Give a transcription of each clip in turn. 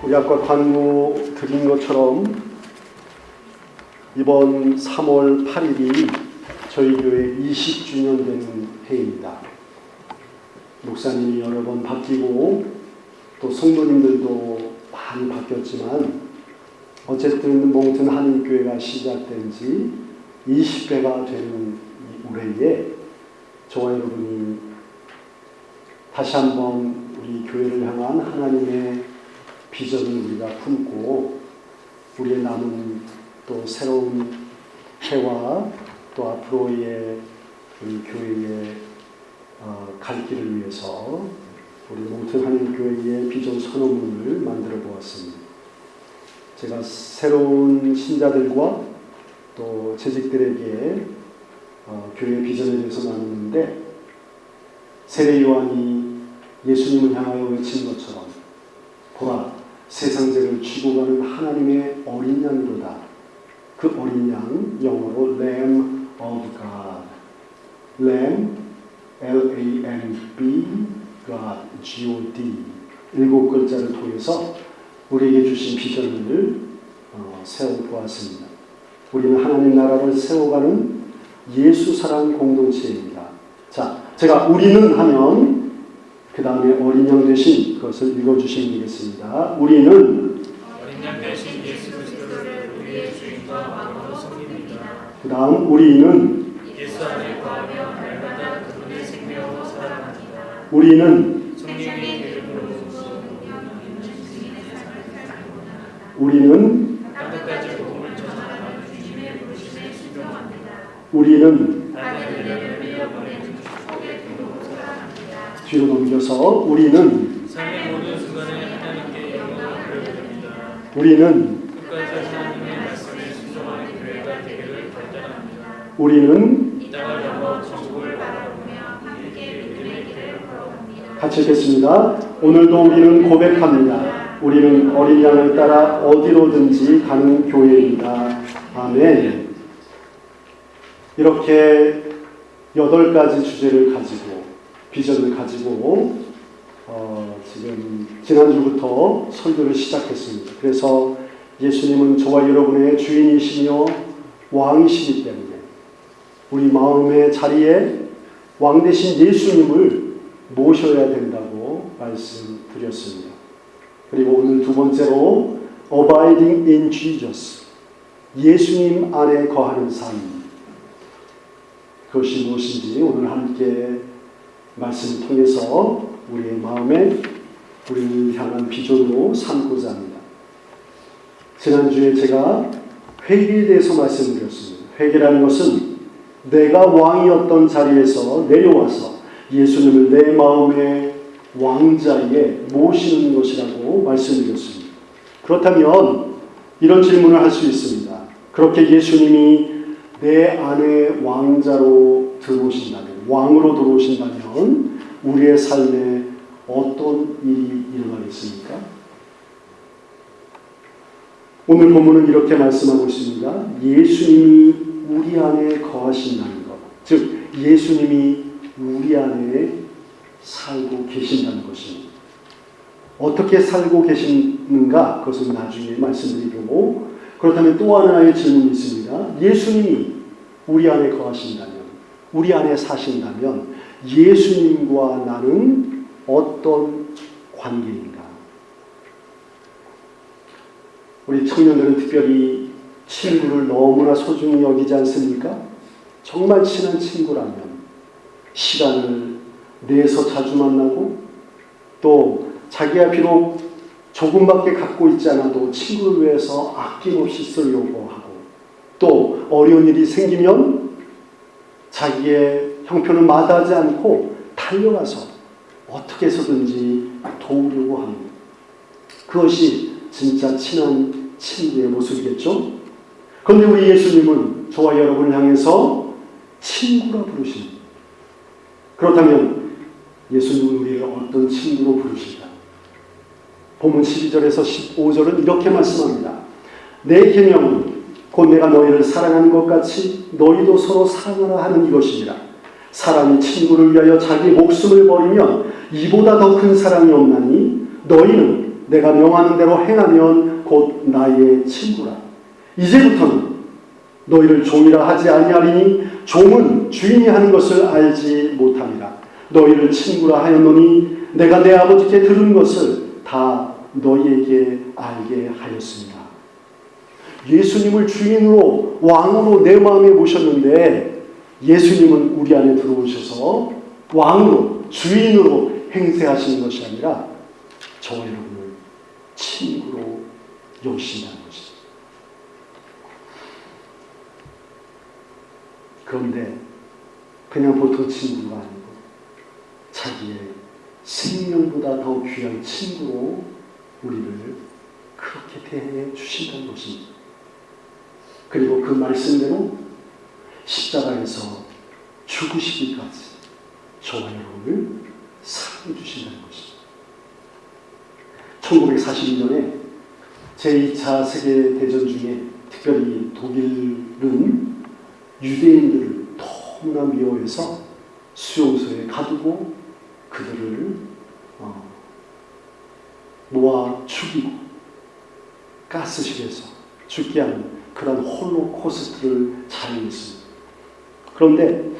우리 아까 관고 드린 것처럼 이번 3월 8일이 저희 교회 20주년 되는 해입니다. 목사님이 여러 번 바뀌고 또 성도님들도 많이 바뀌었지만 어쨌든 몽튼 한인교회가 시작된 지 20회가 되는 이 올해에 저와 여러분이 다시 한번 우리 교회를 향한 하나님의 비전을 우리가 품고 우리의 남은 또 새로운 해와 또 앞으로의 우리 교회의 갈 길을 위해서 우리 몽튼 한인교회의 비전 선언문을 만들어 보았습니다. 제가 새로운 신자들과 또 재직들에게 교회의 비전에 대해서 나누는데 세례 요한이 예수님을 향하여 외친 것처럼 보라 세상죄를 쥐고 가는 하나님의 어린 양이로다. 그 어린 양 영어로 Lamb of God, Lamb L-A-M-B God, G-O-D 7글자를 통해서 우리에게 주신 비전을 세워보았습니다. 우리는 하나님 나라를 세워가는 예수 사랑 공동체입니다. 자, 제가 우리는 하면 그 다음에 어린 양 대신 그것을 읽어주시면 되겠습니다. 우리는 어린 양 대신 예수 그리스도를 우리의 주인과 왕으로 섬깁니다. 그 다음 우리는 예수 안에 거하며 날마다 그분의 생명으로 살아갑니다. 우리는 성령의 기름으로 부으시고 우리는 땅끝까지 복음을 전하는 주님의 부르심에 순종합니다. 우리는 다른 인연을 밀어보내는 축복의 기도로 살아갑니다. 뒤로 넘겨서 우리는 삶의 모든 순간에 하나님께 영광을 돌려드립니다. 우리는 끝까지 하나님의 말씀에 순종하는 교회가 되기를 결단합니다. 우리는 이 땅을 넘어 천국을 바라보며 함께 믿음의 길을 걸어갑니다. 같이 읽겠습니다. 오늘도 우리는 고백합니다. 우리는 어린 양을 따라 어디로든지 가는 교회입니다. 아멘. 이렇게 8가지 주제를 가지고 비전을 가지고 지금 지난주부터 설교를 시작했습니다. 그래서 예수님은 저와 여러분의 주인이시며 왕이시기 때문에 우리 마음의 자리에 왕 대신 예수님을 모셔야 된다고 말씀드렸습니다. 그리고 오늘 두 번째로 Abiding in Jesus, 예수님 안에 거하는 삶. 그것이 무엇인지 오늘 함께 말씀을 통해서 우리의 마음에 우리를 향한 비전으로 삼고자 합니다. 지난주에 제가 회개에 대해서 말씀드렸습니다. 회개라는 것은 내가 왕이었던 자리에서 내려와서 예수님을 내 마음의 왕자에 모시는 것이라고 말씀드렸습니다. 그렇다면 이런 질문을 할 수 있습니다. 그렇게 예수님이 내 안에 왕자로 들어오신다면, 왕으로 들어오신다면 우리의 삶에 어떤 일이 일어나겠습니까? 오늘 본문은 이렇게 말씀하고 있습니다. 예수님이 우리 안에 거하신다는 것, 즉 예수님이 우리 안에 살고 계신다는 것입니다. 어떻게 살고 계시는가? 그것은 나중에 말씀드리고, 그렇다면 또 하나의 질문이 있습니다. 예수님이 우리 안에 거하신다면, 우리 안에 사신다면 예수님과 나는 어떤 관계인가? 우리 청년들은 특별히 친구를 너무나 소중히 여기지 않습니까? 정말 친한 친구라면 시간을 내서 자주 만나고 또 자기가 비록 조금밖에 갖고 있지 않아도 친구를 위해서 아낌없이 쓰려고 하고 또 어려운 일이 생기면 자기의 형편을 마다하지 않고 달려가서 어떻게 해서든지 도우려고 합니다. 그것이 진짜 친한 친구의 모습이겠죠? 그런데 우리 예수님은 저와 여러분을 향해서 친구라 부르십니다. 그렇다면 예수님은 우리를 어떤 친구로 부르실까? 본문 12절에서 15절은 이렇게 말씀합니다. 내 계명은 곧 내가 너희를 사랑하는 것 같이 너희도 서로 사랑하라 하는 이것이니라. 사람이 친구를 위하여 자기 목숨을 버리면 이보다 더 큰 사랑이 없나니 너희는 내가 명하는 대로 행하면 곧 나의 친구라. 이제부터는 너희를 종이라 하지 아니하리니 종은 주인이 하는 것을 알지 못함이라. 너희를 친구라 하였노니 내가 내 아버지께 들은 것을 다 너희에게 알게 하였습니다. 예수님을 주인으로 왕으로 내 마음에 모셨는데 예수님은 우리 안에 들어오셔서 왕으로 주인으로 행세하시는 것이 아니라 저와 여러분을 친구로 여기신다는 것이죠. 그런데 그냥 보통 친구가 아니고 자기의 생명보다 더 귀한 친구로 우리를 그렇게 대해 주신다는 것입니다. 그리고 그 말씀대로 십자가에서 죽으시기까지 저와 여러분을 사랑해 주신다는 것이죠. 1942년에 제2차 세계대전 중에 특별히 독일은 유대인들을 너무나 미워해서 수용소에 가두고 그들을 모아 죽이고 가스실에서 죽게 하는 그런 홀로코스트를 자행했습니다. 그런데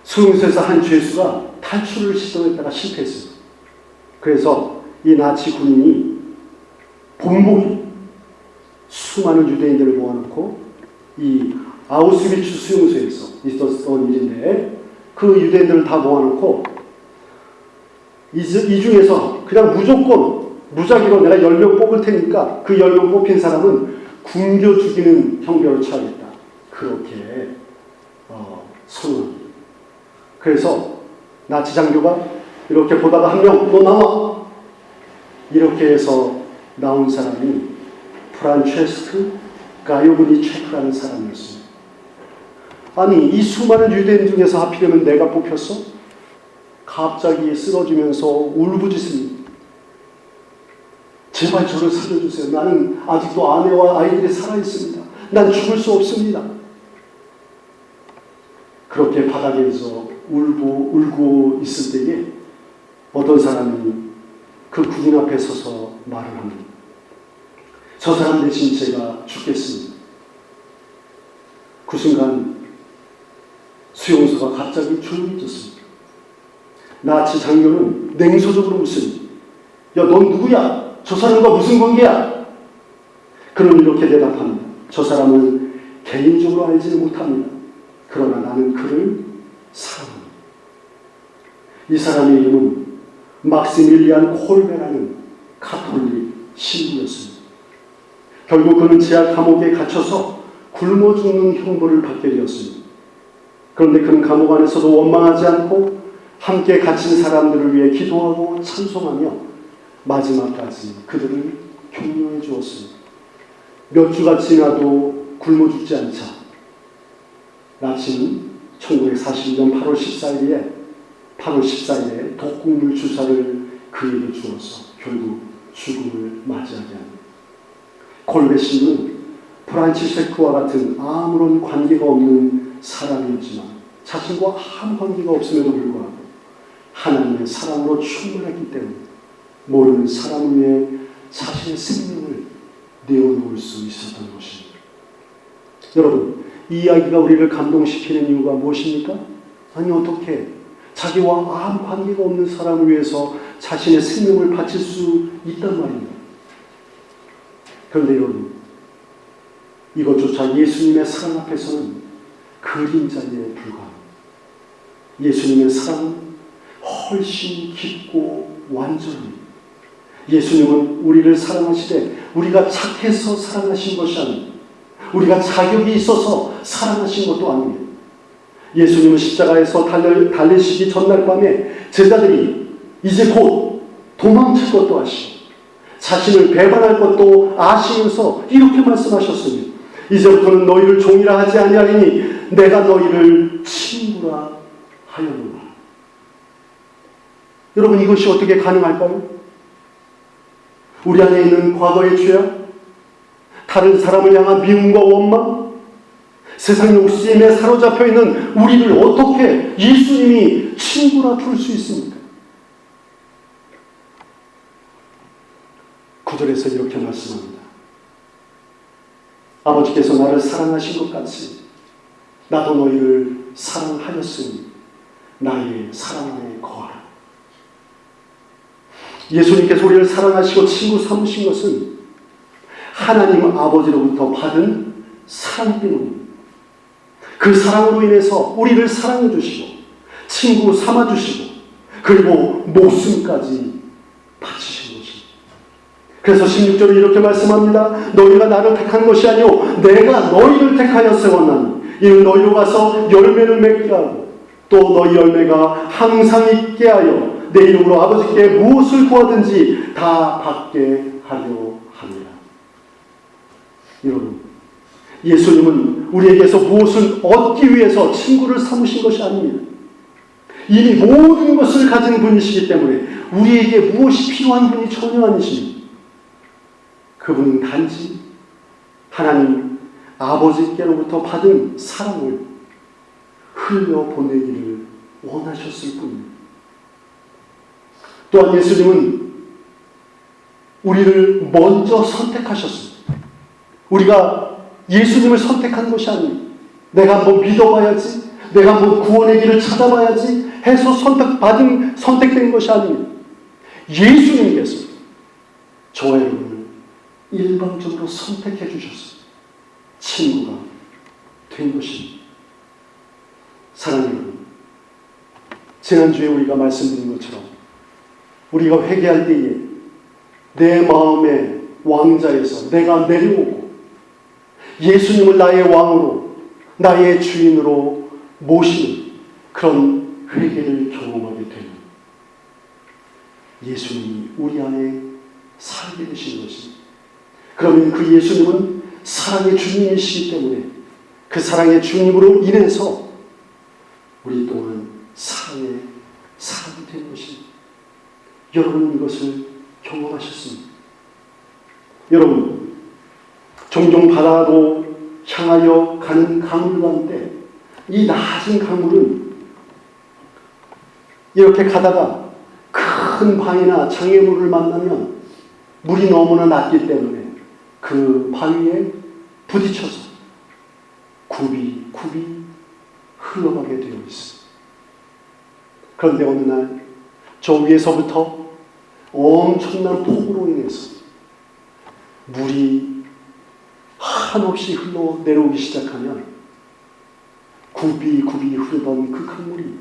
수용소에서 한 죄수가 탈출을 시도했다가 실패했습니다. 그래서 이 나치 군인이 본보기 수많은 유대인들을 모아놓고 이 아우슈비츠 수용소에서 있었던 일인데 그 유대인들을 다 모아놓고 이 중에서 그냥 무조건 무작위로 내가 10명 뽑을 테니까 그 10명 뽑힌 사람은 굶겨 죽이는 형벌을 처하겠다. 그렇게 선언합니다. 그래서 나치 장교가 이렇게 보다가 한 명 너 나와 이렇게 해서 나온 사람이 프란체스크 가요브니체크라는 사람이었습니다. 아니 이 수많은 유대인 중에서 하필이면 내가 뽑혔어? 갑자기 쓰러지면서 울부짖습니다. 제발 저를 살려주세요. 나는 아직도 아내와 아이들이 살아있습니다. 난 죽을 수 없습니다. 그렇게 바닥에서 울고 있을 때에 어떤 사람이 그 군인 앞에 서서 말을 합니다. 저 사람 대신 제가 죽겠습니다. 그 순간 수용소가 갑자기 조용해졌습니다. 나치 장교는 냉소적으로 묻습니다. 야, 넌 누구야? 저 사람과 무슨 관계야? 그는 이렇게 대답합니다. 저 사람을 개인적으로 알지는 못합니다. 그러나 나는 그를 사랑합니다. 이 사람의 이름은 막시밀리안 콜베라는 가톨릭 신부였습니다. 결국 그는 지하 감옥에 갇혀서 굶어 죽는 형벌을 받게 되었습니다. 그런데 그는 감옥 안에서도 원망하지 않고 함께 갇힌 사람들을 위해 기도하고 찬송하며 마지막까지 그들을 격려해 주었습니다. 몇 주가 지나도 굶어 죽지 않자 나치는 1942년 8월 14일에 독극물 주사를 그에게 주어서 결국 죽음을 맞이하게 합니다. 콜베 씨는 프란치세크와 같은 아무런 관계가 없는 사람이었지만 자신과 아무 관계가 없음에도 불구하고 하나님의 사랑으로 충만했기 때문에 모르는 사람을 위해 자신의 생명을 내어놓을 수 있었던 것입니다. 여러분, 이 이야기가 우리를 감동시키는 이유가 무엇입니까? 아니 어떻게 자기와 아무 관계가 없는 사람을 위해서 자신의 생명을 바칠 수 있단 말입니다. 그런데 여러분, 이것조차 예수님의 사랑 앞에서는 그림자에 불과합니다. 예수님의 사랑은 훨씬 깊고 완전합니다. 예수님은 우리를 사랑하시되 우리가 착해서 사랑하신 것이 아닙니다. 우리가 자격이 있어서 사랑하신 것도 아닙니다. 예수님은 십자가에서 달리시기 전날 밤에 제자들이 이제 곧 도망칠 것도 아시고 자신을 배반할 것도 아시면서 이렇게 말씀하셨습니다. 이제부터는 너희를 종이라 하지 아니하리니 내가 너희를 친구라 하였노라. 여러분, 이것이 어떻게 가능할까요? 우리 안에 있는 과거의 죄악, 다른 사람을 향한 미움과 원망, 세상 욕심에 사로잡혀 있는 우리를 어떻게 예수님이 친구라 부를 수 있습니까? 9절에서 이렇게 말씀합니다. 아버지께서 나를 사랑하신 것 같이 나도 너희를 사랑하였으니 나의 사랑 안에 거하라. 예수님께서 우리를 사랑하시고 친구 삼으신 것은 하나님 아버지로부터 받은 사랑 때문입니다. 그 사랑으로 인해서 우리를 사랑해 주시고 친구 삼아 주시고 그리고 목숨까지 바치신 것입니다. 그래서 16절에 이렇게 말씀합니다. 너희가 나를 택한 것이 아니오 내가 너희를 택하여 세웠나니 이는 너희로 가서 열매를 맺게 하고 또 너희 열매가 항상 있게 하여 내 이름으로 아버지께 무엇을 구하든지 다 받게 하려 합니다. 여러분, 예수님은 우리에게서 무엇을 얻기 위해서 친구를 삼으신 것이 아닙니다. 이미 모든 것을 가진 분이시기 때문에 우리에게 무엇이 필요한 분이 전혀 아니십니다. 그분은 단지 하나님 아버지께로부터 받은 사랑을 흘려보내기를 원하셨을 뿐입니다. 또한 예수님은 우리를 먼저 선택하셨습니다. 우리가 예수님을 선택한 것이 아닙니다. 내가 한번 믿어봐야지, 내가 한번 구원의 길을 찾아봐야지 해서 선택된 것이 아닙니다. 예수님께서 저와 여러분을 일방적으로 선택해 주셨습니다. 친구가 된 것입니다. 사랑하는 여러분, 지난주에 우리가 말씀드린 것처럼 우리가 회개할 때에 내 마음의 왕자에서 내가 내려오고 예수님을 나의 왕으로 나의 주인으로 모시는 그런 회개를 경험하게 되는 예수님이 우리 안에 살게 되신 것입니다. 그러면 그 예수님은 사랑의 주님이시기 때문에 그 사랑의 주님으로 인해서 우리 또한 사랑의 사람이 된 것입니다. 여러분은 이것을 경험하셨습니다. 여러분, 종종 바다로 향하여 가는 강물 가운데 이 낮은 강물은 이렇게 가다가 큰 바위나 장애물을 만나면 물이 너무나 낮기 때문에 그 바위에 부딪혀서 굽이 흘러가게 되어 있습니다. 그런데 어느 날 저 위에서부터 엄청난 폭우로 인해서 물이 한없이 흘러내려오기 시작하면 굽이 흐르던 그 강물이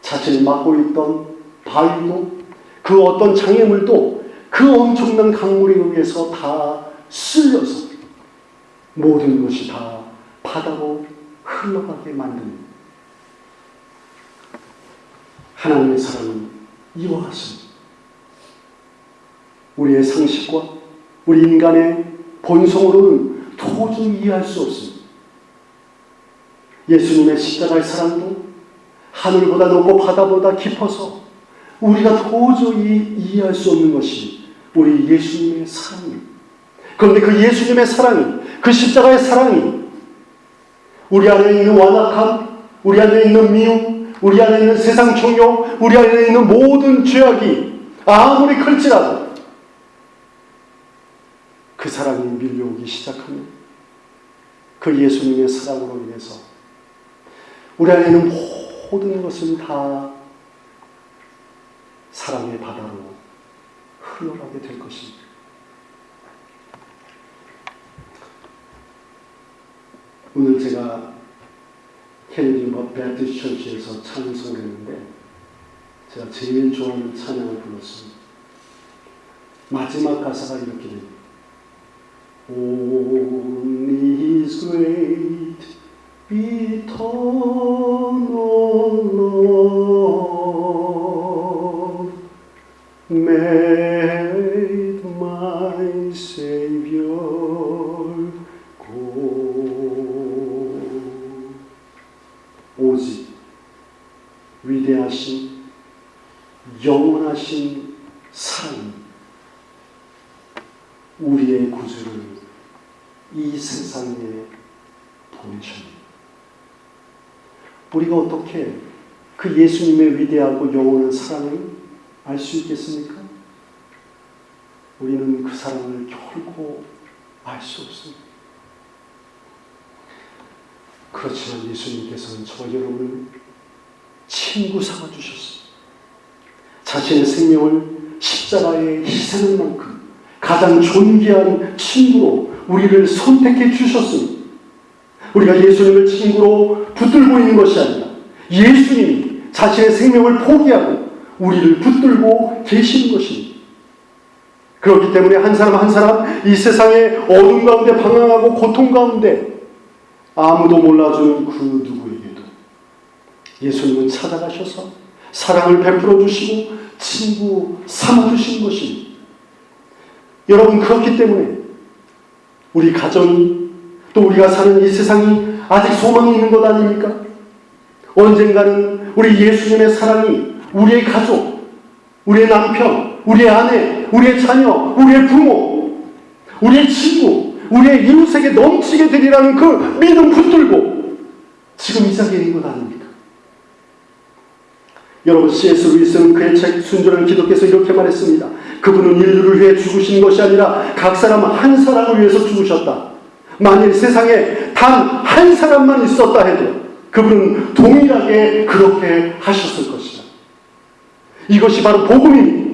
자신을 막고 있던 바위도 그 어떤 장애물도 그 엄청난 강물에 의해서 다 쓸려서 모든 것이 다 바다로 흘러가게 만듭니다. 하나님의 사랑은 이와 같습니다. 우리의 상식과 우리 인간의 본성으로는 도저히 이해할 수 없습니다. 예수님의 십자가의 사랑도 하늘보다 높고 바다보다 깊어서 우리가 도저히 이해할 수 없는 것이 우리 예수님의 사랑입니다. 그런데 그 예수님의 사랑이, 그 십자가의 사랑이 우리 안에 있는 완악함, 우리 안에 있는 미움, 우리 안에 있는 세상 종교, 우리 안에 있는 모든 죄악이 아무리 클지라도 그 사랑이 밀려오기 시작하면 그 예수님의 사랑으로 인해서 우리 안에 있는 모든 것은 다 사랑의 바다로 흘러가게 될 것입니다. 오늘 제가 케네디 배프티스트 처치에서 찬송을 했는데 제가 제일 좋아하는 찬양을 불렀습니다. 마지막 가사가 이렇게 됩니다. On His great eternal love made my Savior go. 오직 위대하신 영원하신 사랑이 우리의 구주를 이 세상에 보내셨습니다. 우리가 어떻게 그 예수님의 위대하고 영원한 사랑을 알 수 있겠습니까? 우리는 그 사랑을 결코 알 수 없습니다. 그렇지만 예수님께서는 저와 여러분을 친구 삼아주셨습니다. 자신의 생명을 십자가에 희생할 만큼 가장 존귀한 친구로 우리를 선택해 주셨습니다. 우리가 예수님을 친구로 붙들고 있는 것이 아니라 예수님이 자신의 생명을 포기하고 우리를 붙들고 계시는 것입니다. 그렇기 때문에 한 사람 한 사람 이 세상의 어둠 가운데 방황하고 고통 가운데 아무도 몰라주는 그 누구에게도 예수님은 찾아가셔서 사랑을 베풀어 주시고 친구 삼아주신 것입니다. 여러분, 그렇기 때문에 우리 가정이 또 우리가 사는 이 세상이 아직 소망이 있는 것 아닙니까? 언젠가는 우리 예수님의 사랑이 우리의 가족, 우리의 남편, 우리의 아내, 우리의 자녀, 우리의 부모, 우리의 친구, 우리의 이웃에게 넘치게 되리라는 그 믿음 붙들고 지금 이 자리에 있는 것 아닙니까? 여러분, C.S. 루이스는 그의 책 순전한 기독교에서 이렇게 말했습니다. 그분은 인류를 위해 죽으신 것이 아니라 각 사람 한 사람을 위해서 죽으셨다. 만일 세상에 단 한 사람만 있었다 해도 그분은 동일하게 그렇게 하셨을 것이다. 이것이 바로 복음입니다.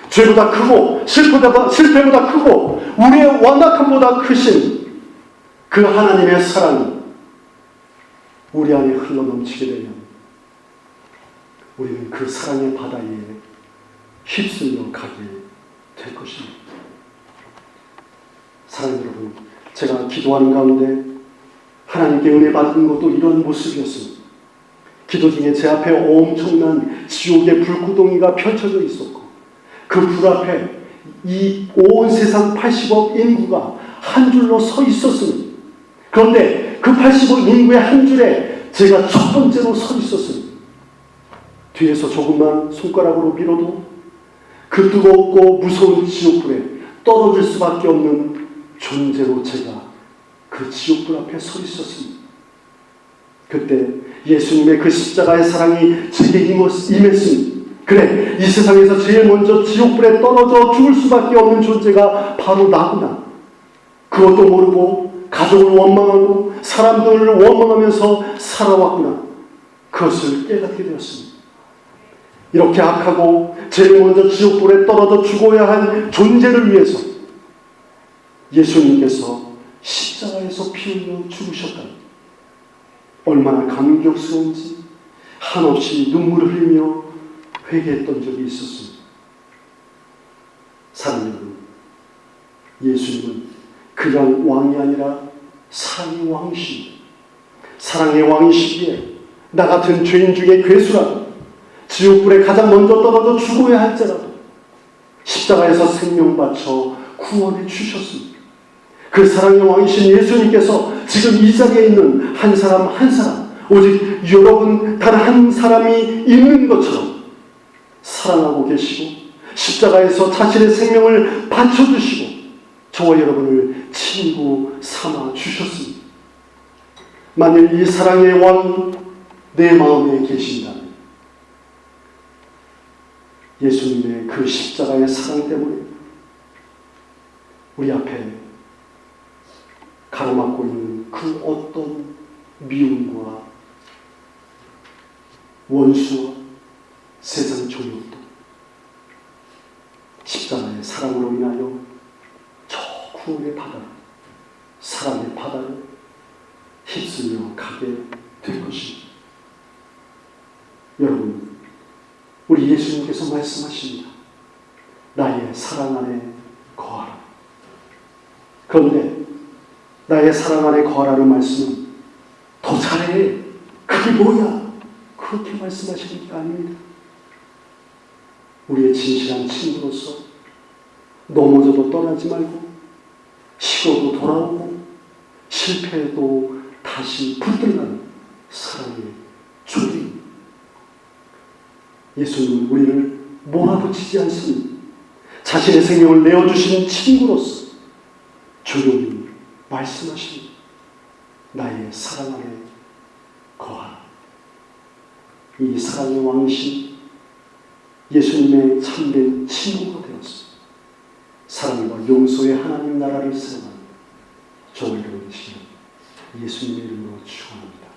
죄보다 크고 실패보다 크고 우리의 완악함보다 크신 그 하나님의 사랑이 우리 안에 흘러넘치게 되면 우리는 그 사랑의 바다에 휩쓸려 가게 될 것입니다. 사랑하는 여러분, 제가 기도하는 가운데 하나님께 은혜 받은 것도 이런 모습이었습니다. 기도 중에 제 앞에 엄청난 지옥의 불구덩이가 펼쳐져 있었고 그 불 앞에 이 온 세상 80억 인구가 한 줄로 서 있었습니다. 그런데 그 80억 인구의 한 줄에 제가 첫 번째로 서 있었습니다. 뒤에서 조금만 손가락으로 밀어도 그 뜨겁고 무서운 지옥불에 떨어질 수밖에 없는 존재로 제가 그 지옥불 앞에 서 있었습니다. 그때 예수님의 그 십자가의 사랑이 제게 임했습니다. 그래, 이 세상에서 제일 먼저 지옥불에 떨어져 죽을 수밖에 없는 존재가 바로 나구나. 그것도 모르고 가족을 원망하고 사람들을 원망하면서 살아왔구나. 그것을 깨닫게 되었습니다. 이렇게 악하고 제일 먼저 지옥불에 떨어져 죽어야 한 존재를 위해서 예수님께서 십자가에서 피 흘려 죽으셨다. 얼마나 감격스러운지 한없이 눈물을 흘리며 회개했던 적이 있었습니다. 사랑하는 여러분, 예수님은 그냥 왕이 아니라 사랑의 왕이십니다. 사랑의 왕이시기에 나 같은 죄인 중에 괴수라도 지옥불에 가장 먼저 떨어져 죽어야 할지라도 십자가에서 생명 바쳐 구원해 주셨습니다. 그 사랑의 왕이신 예수님께서 지금 이 자리에 있는 한 사람 한 사람, 오직 여러분 단 한 사람이 있는 것처럼 사랑하고 계시고 십자가에서 자신의 생명을 바쳐주시고 저와 여러분을 친구 삼아 주셨습니다. 만일 이 사랑의 왕이 내 마음에 계신다면 예수님의 그 십자가의 사랑 때문에 우리 앞에 가로막고 있는 그 어떤 미움과 원수와 세상 종욕도 십자가의 사랑으로 인하여 저 구원의 바다로, 사랑의 바다로 휩쓸려 가게 될 것입니다. 여러분, 우리 예수님께서 말씀하십니다. 나의 사랑 안에 거하라. 그런데 나의 사랑 안에 거하라는 말씀은 더 잘해, 그게 뭐야, 그렇게 말씀하시는 게 아닙니다. 우리의 진실한 친구로서 넘어져도 떠나지 말고 식어도 돌아오고 실패해도 다시 붙들는 사랑의 조리. 예수님은 우리를 몰아붙이지 않습니다. 자신의 생명을 내어주신 친구로서 조용히 말씀하십니다. 나의 사랑 안에 거하라. 이 사랑의 왕이신 예수님의 참된 친구가 되었습니다. 사랑과 용서의 하나님 나라를 세워가는 저와 여러분 되시길 예수님의 이름으로 축원합니다.